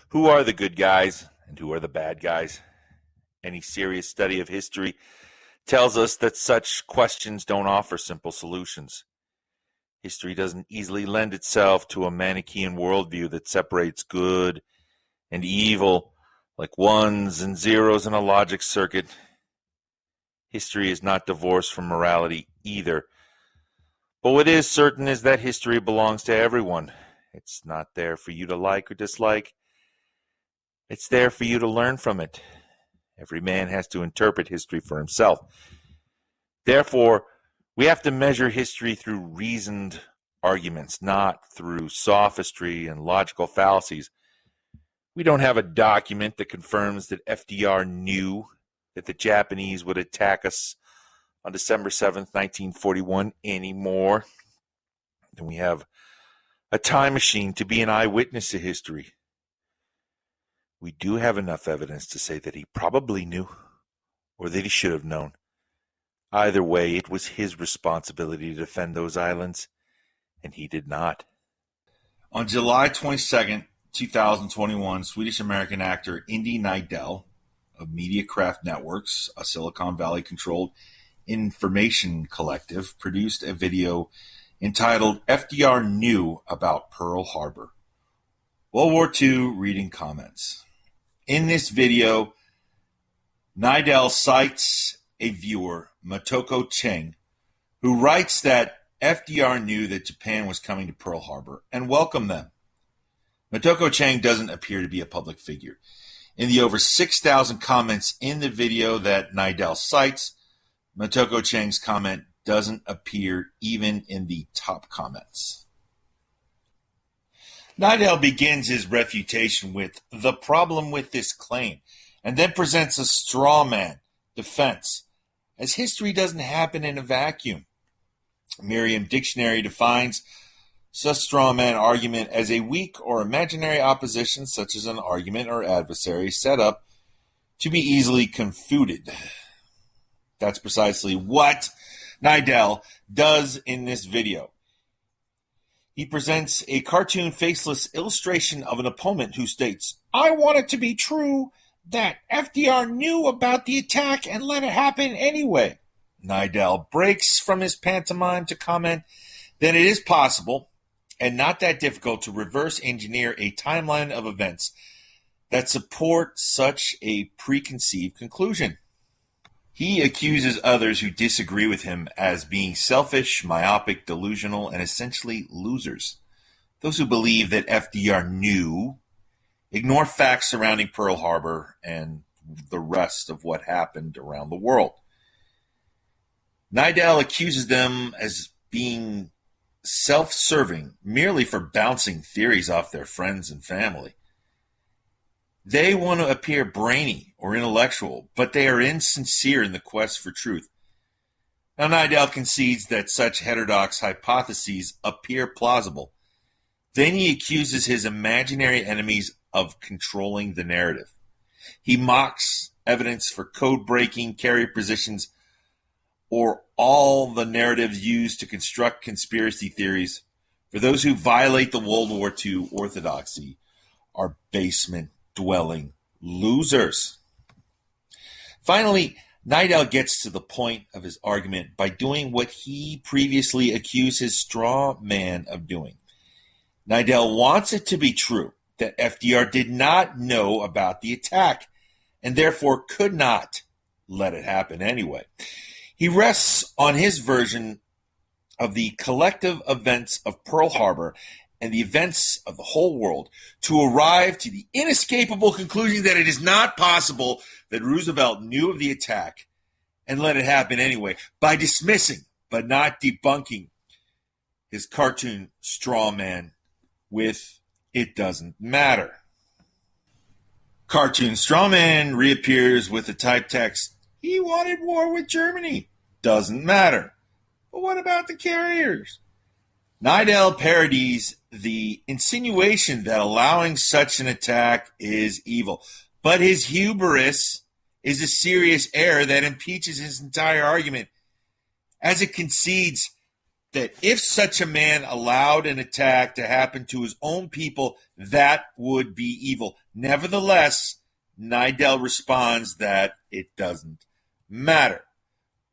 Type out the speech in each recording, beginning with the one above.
Who are the good guys and who are the bad guys? Any serious study of history tells us that such questions don't offer simple solutions. History doesn't easily lend itself to a Manichean worldview that separates good and evil like ones and zeros in a logic circuit. History is not divorced from morality either. But what is certain is that history belongs to everyone. It's not there for you to like or dislike. It's there for you to learn from it. Every man has to interpret history for himself. Therefore, we have to measure history through reasoned arguments, not through sophistry and logical fallacies. We don't have a document that confirms that FDR knew that the Japanese would attack us on December 7th, 1941 anymore. And we have a time machine to be an eyewitness to history. We do have enough evidence to say that he probably knew, or that he should have known. Either way, it was his responsibility to defend those islands, and he did not. On July 22nd, 2021, Swedish-American actor Indy Neidell of Mediacraft Networks, a Silicon Valley-controlled information collective, produced a video entitled FDR Knew About Pearl Harbor. World War II reading comments. In this video, Neidell cites a viewer, Motoko Cheng, who writes that FDR knew that Japan was coming to Pearl Harbor and welcomed them. Motoko Cheng doesn't appear to be a public figure. In the over 6,000 comments in the video that Neidell cites, Motoko Cheng's comment doesn't appear even in the top comments. Neidell begins his refutation with the problem with this claim, and then presents a straw man defense, as history doesn't happen in a vacuum. Merriam Dictionary defines such straw man argument as a weak or imaginary opposition, such as an argument or adversary set up to be easily confuted. That's precisely what Neidell does in this video. He presents a cartoon faceless illustration of an opponent who states, "I want it to be true that FDR knew about the attack and let it happen anyway." Neidell breaks from his pantomime to comment that it is possible and not that difficult to reverse engineer a timeline of events that support such a preconceived conclusion. He accuses others who disagree with him as being selfish, myopic, delusional, and essentially losers. Those who believe that FDR knew ignore facts surrounding Pearl Harbor and the rest of what happened around the world. Neidell accuses them as being self-serving merely for bouncing theories off their friends and family. They want to appear brainy or intellectual, but they are insincere in the quest for truth. Now, Neidell concedes that such heterodox hypotheses appear plausible. Then he accuses his imaginary enemies of controlling the narrative. He mocks evidence for code breaking, carrier positions, or all the narratives used to construct conspiracy theories. For those who violate the World War II orthodoxy are basement-dwelling losers. Finally, Neidell gets to the point of his argument by doing what he previously accused his straw man of doing. Neidell wants it to be true that FDR did not know about the attack and therefore could not let it happen anyway. He rests on his version of the collective events of Pearl Harbor and the events of the whole world to arrive to the inescapable conclusion that it is not possible that Roosevelt knew of the attack and let it happen anyway, by dismissing but not debunking his cartoon straw man with "it doesn't matter." Cartoon straw man reappears with the type text, "He wanted war with Germany. Doesn't matter. But what about the carriers?" Neidell parodies the insinuation that allowing such an attack is evil, but his hubris is a serious error that impeaches his entire argument, as it concedes that if such a man allowed an attack to happen to his own people, that would be evil. Nevertheless, Neidell responds that it doesn't matter.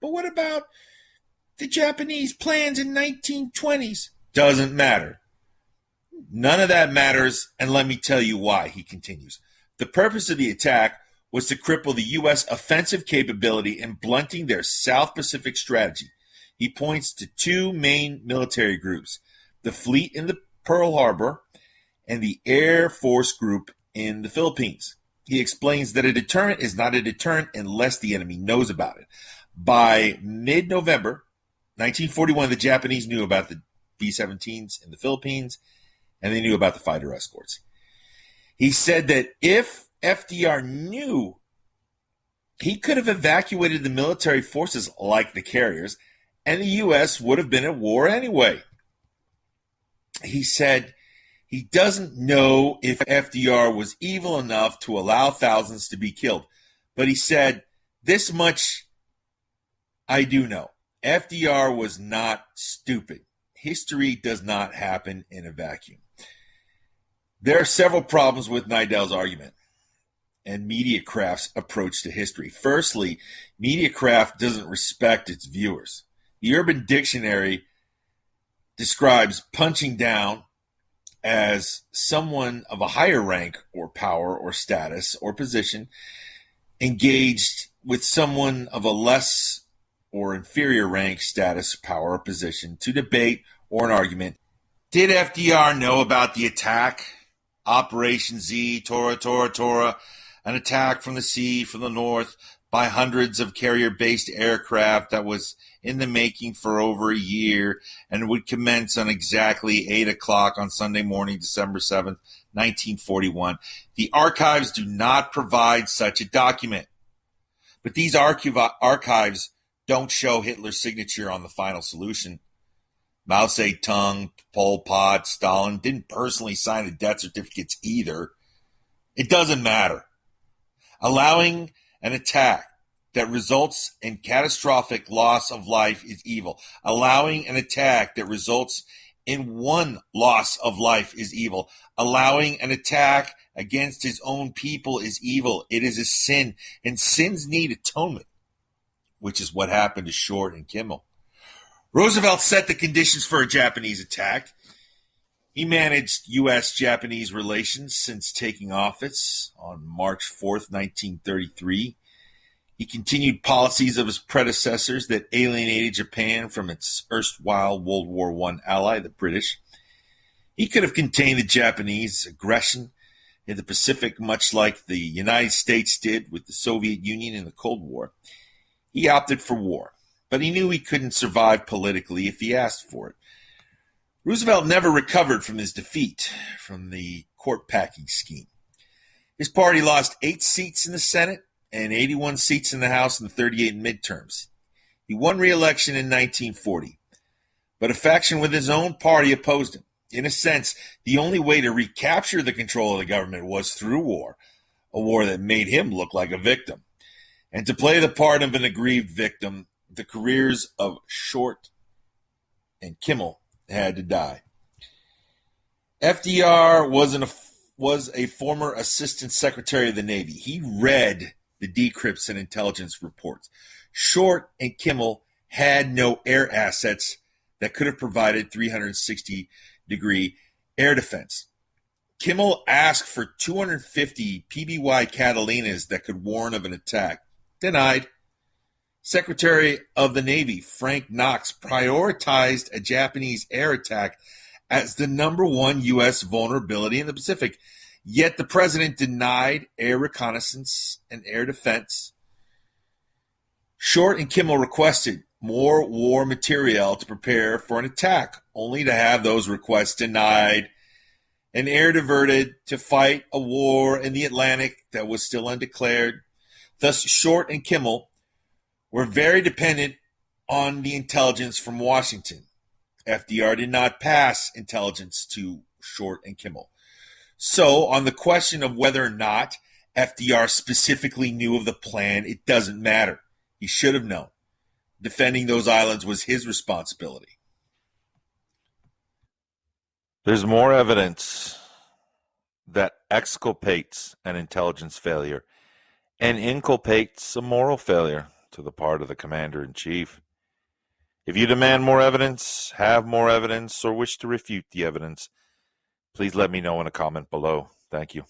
But what about the Japanese plans in 1920s? Doesn't matter. None of that matters, and let me tell you why, he continues. The purpose of the attack was to cripple the U.S. offensive capability in blunting their South Pacific strategy. He points to two main military groups, the fleet in the Pearl Harbor and the Air Force Group in the Philippines. He explains that a deterrent is not a deterrent unless the enemy knows about it. By mid-November 1941, the Japanese knew about the B-17s in the Philippines, and they knew about the fighter escorts. He said that if FDR knew, he could have evacuated the military forces like the carriers, and the U.S. would have been at war anyway. He said he doesn't know if FDR was evil enough to allow thousands to be killed, but he said, this much I do know. FDR was not stupid. History does not happen in a vacuum. There are several problems with Neidell's argument and Mediacraft's approach to history. Firstly, Mediacraft doesn't respect its viewers. The Urban Dictionary describes punching down as someone of a higher rank or power or status or position engaged with someone of a less or inferior rank, status, power, or position to debate or an argument. Did FDR know about the attack? Operation Z, Tora, an attack from the sea, from the north, by hundreds of carrier-based aircraft that was in the making for over a year and would commence on exactly 8 o'clock on Sunday morning, December 7th, 1941. The archives do not provide such a document. But these archives don't show Hitler's signature on the final solution. Mao Zedong, Pol Pot, Stalin didn't personally sign the death certificates either. It doesn't matter. Allowing an attack that results in catastrophic loss of life is evil. Allowing an attack that results in one loss of life is evil. Allowing an attack against his own people is evil. It is a sin, and sins need atonement, which is what happened to Short and Kimmel. Roosevelt set the conditions for a Japanese attack. He managed U.S.-Japanese relations since taking office on March 4th, 1933. He continued policies of his predecessors that alienated Japan from its erstwhile World War I ally, the British. He could have contained the Japanese aggression in the Pacific, much like the United States did with the Soviet Union in the Cold War. He opted for war, but he knew he couldn't survive politically if he asked for it. Roosevelt never recovered from his defeat from the court-packing scheme. His party lost 8 seats in the Senate and 81 seats in the House in the 38 midterms. He won re-election in 1940, but a faction within his own party opposed him. In a sense, the only way to recapture the control of the government was through war, a war that made him look like a victim. And to play the part of an aggrieved victim, the careers of Short and Kimmel had to die. FDR was a former assistant secretary of the Navy. He read the decrypts and intelligence reports. Short and Kimmel had no air assets that could have provided 360-degree air defense. Kimmel asked for 250 PBY Catalinas that could warn of an attack. Denied. Secretary of the Navy Frank Knox prioritized a Japanese air attack as the number one U.S. vulnerability in the Pacific. Yet the president denied air reconnaissance and air defense. Short and Kimmel requested more war material to prepare for an attack, only to have those requests denied and air diverted to fight a war in the Atlantic that was still undeclared. Thus, Short and Kimmel were very dependent on the intelligence from Washington. FDR did not pass intelligence to Short and Kimmel. So, on the question of whether or not FDR specifically knew of the plan, it doesn't matter. He should have known. Defending those islands was his responsibility. There's more evidence that exculpates an intelligence failure and inculpates a moral failure to the part of the commander-in-chief. If you demand more evidence, have more evidence, or wish to refute the evidence, please let me know in a comment below. Thank you.